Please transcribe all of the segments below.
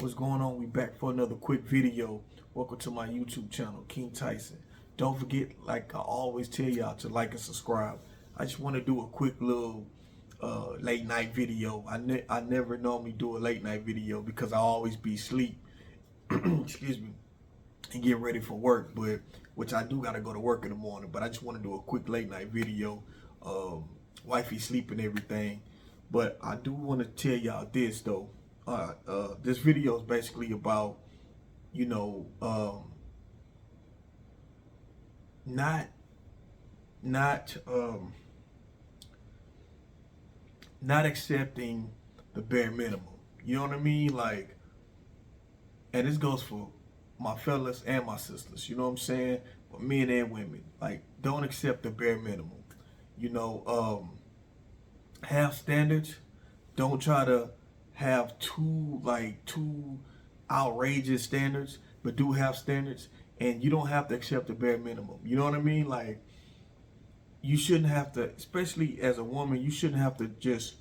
What's going on? We back for another quick video. Welcome to my YouTube channel, King Tyson. Don't forget, like I always tell y'all, to like and subscribe. I just want to do a quick little late night video. I never normally do a late night video because I always be asleep. Excuse me, and get ready for work. But which I do gotta go to work in the morning. But I just want to do a quick late night video. Wifey sleep and everything. But I do want to tell y'all this though. This video is basically about, you know, not not not accepting the bare minimum. You know what I mean? Like, and this goes for my fellas and my sisters. You know what I'm saying? For men and women, like, don't accept the bare minimum. You know, have standards. Don't try to have too outrageous standards, but do have standards. And you don't have to accept the bare minimum. You know what I mean? Like, you shouldn't have to, especially as a woman, you shouldn't have to just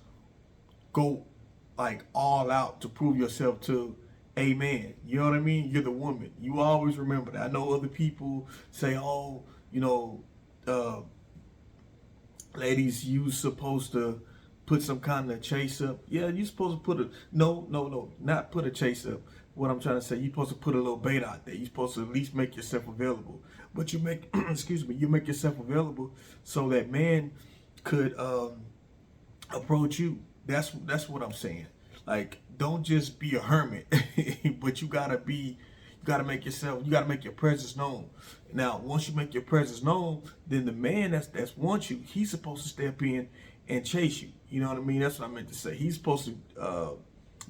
go like all out to prove yourself to a man. You know what I mean? You're the woman. You always remember that. I know other people say, oh, you know, ladies, you supposed to put some kind of chase up. Yeah, you supposed to put a not put a chase up. What I'm trying to say, you're supposed to put a little bait out there. You're supposed to at least make yourself available. But you make excuse me, you make yourself available so that man could approach you. That's what I'm saying. Like, don't just be a hermit, but you gotta make your presence known. Now, once you make your presence known, then the man that's wants you, he's supposed to step in and chase you. You know what I mean? That's what I meant to say. He's supposed to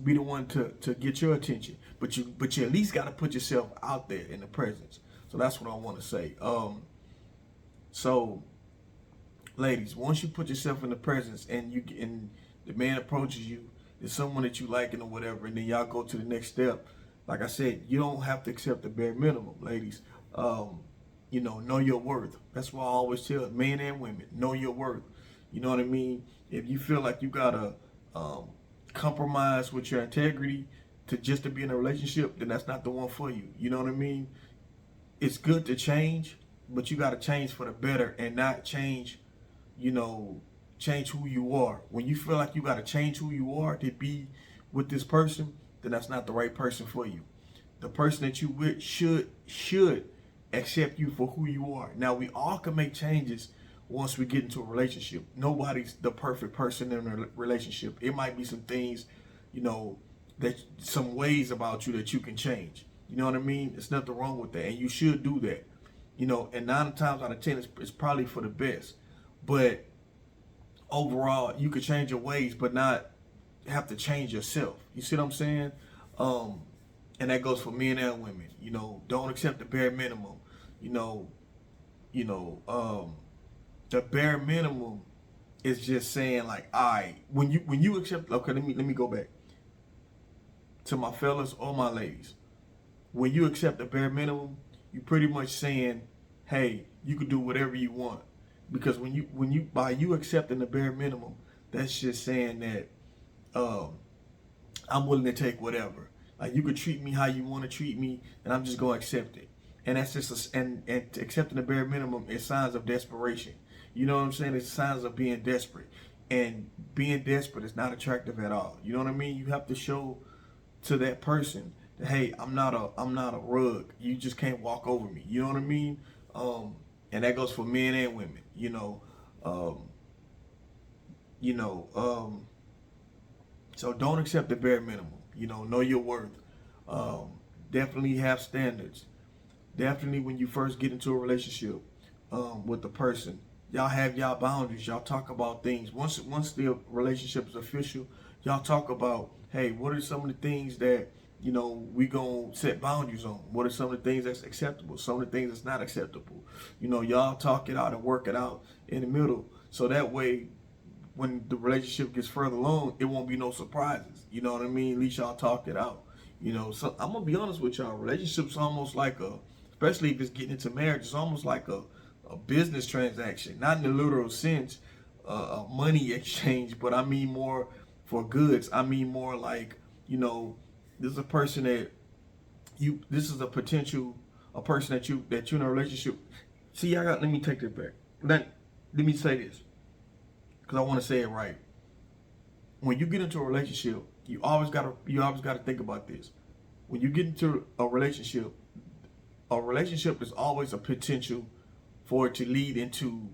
be the one to get your attention, but you at least got to put yourself out there in the presence. So that's what I want to say. So, ladies, once you put yourself in the presence and the man approaches you, there's someone that you liking or whatever, and then y'all go to the next step. Like I said, you don't have to accept the bare minimum, ladies. You know your worth. That's why I always tell men and women, know your worth. You know what I mean? If you feel like you gotta compromise with your integrity to be in a relationship, then that's not the one for you. You know what I mean? It's good to change, but you gotta change for the better and not change, change who you are. When you feel like you gotta change who you are to be with this person, then that's not the right person for you. The person that you with should accept you for who you are. Now, we all can make changes once we get into a relationship. Nobody's the perfect person in a relationship. It might be some things, that some ways about you that you can change. You know what I mean? There's nothing wrong with that, and you should do that. And 9 times out of 10, it's probably for the best. But overall, you could change your ways, but not have to change yourself. You see what I'm saying? And that goes for men and women. Don't accept the bare minimum. The bare minimum is just saying, like, all right, when you accept, okay, let me go back to my fellas or my ladies. When you accept the bare minimum, you pretty much saying, hey, you can do whatever you want. Because when you by you accepting the bare minimum, that's just saying that I'm willing to take whatever. Like, you could treat me how you want to treat me, and I'm just gonna accept it. And that's just and accepting the bare minimum is signs of desperation. You know what I'm saying? It's signs of being desperate, and being desperate is not attractive at all. You know what I mean? You have to show to that person that, hey, I'm not a rug. You just can't walk over me. You know what I mean? And that goes for men and women. So don't accept the bare minimum. Know your worth. Definitely have standards. Definitely, when you first get into a relationship with the person, y'all have y'all boundaries. Y'all talk about things. Once the relationship is official, y'all talk about, hey, what are some of the things that we gonna set boundaries on? What are some of the things that's acceptable? Some of the things that's not acceptable. Y'all talk it out and work it out in the middle, so that way, when the relationship gets further along, it won't be no surprises. You know what I mean? At least y'all talked it out. So I'm gonna be honest with y'all. Relationships almost like especially if it's getting into marriage, it's almost like a business transaction. Not in the literal sense, a money exchange, but I mean more for goods. I mean more like, This is a person that this is a person that you're in a relationship. See, let me take that back. Let me say this, because I want to say it right. When you get into a relationship, you always gotta think about this. When you get into a relationship is always a potential for it to lead into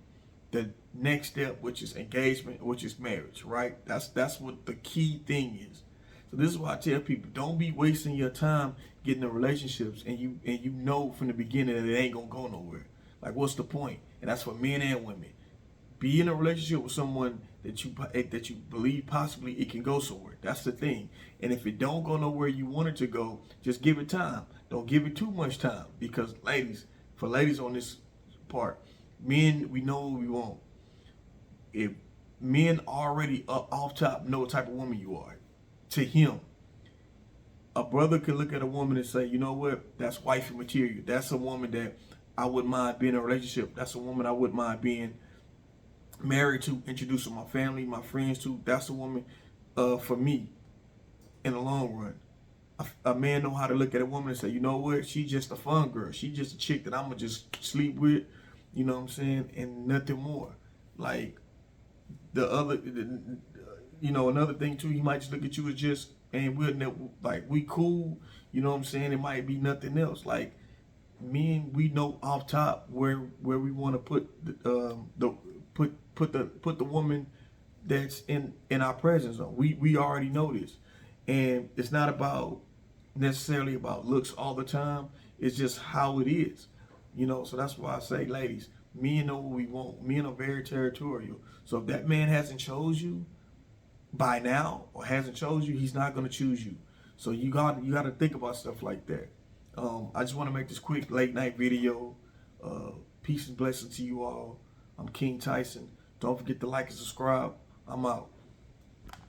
the next step, which is engagement, which is marriage, right? That's what the key thing is. So this is why I tell people, don't be wasting your time getting in relationships and you know from the beginning that it ain't gonna go nowhere. Like, what's the point? And that's for men and women. Be in a relationship with someone that you believe possibly it can go somewhere. That's the thing. And if it don't go nowhere you want it to go, just give it time. Don't give it too much time, because for ladies on this part, men, we know what we want. If men already up off top know what type of woman you are, to him, a brother could look at a woman and say, you know what, that's wifey material. That's a woman that I wouldn't mind being in a relationship. That's a woman I wouldn't mind being married to, introducing my family, my friends to. That's a woman for me in the long run. A man know how to look at a woman and say, you know what, she's just a fun girl. She's just a chick that I'm going to just sleep with, you know what I'm saying, and nothing more. Like, another thing too, he might just look at you as just, and we cool, you know what I'm saying, it might be nothing else. Like, men, we know off top where we want to put the woman that's in our presence zone. We already know this. And it's not necessarily about looks all the time. It's just how it is. So that's why I say, ladies, men know what we want. Men are very territorial. So if that man hasn't chose you by now, or hasn't chose you, he's not going to choose you. So you got to think about stuff like that. I just want to make this quick late night video. Peace and blessings to you all. I'm King Tyson. Don't forget to like and subscribe. I'm out.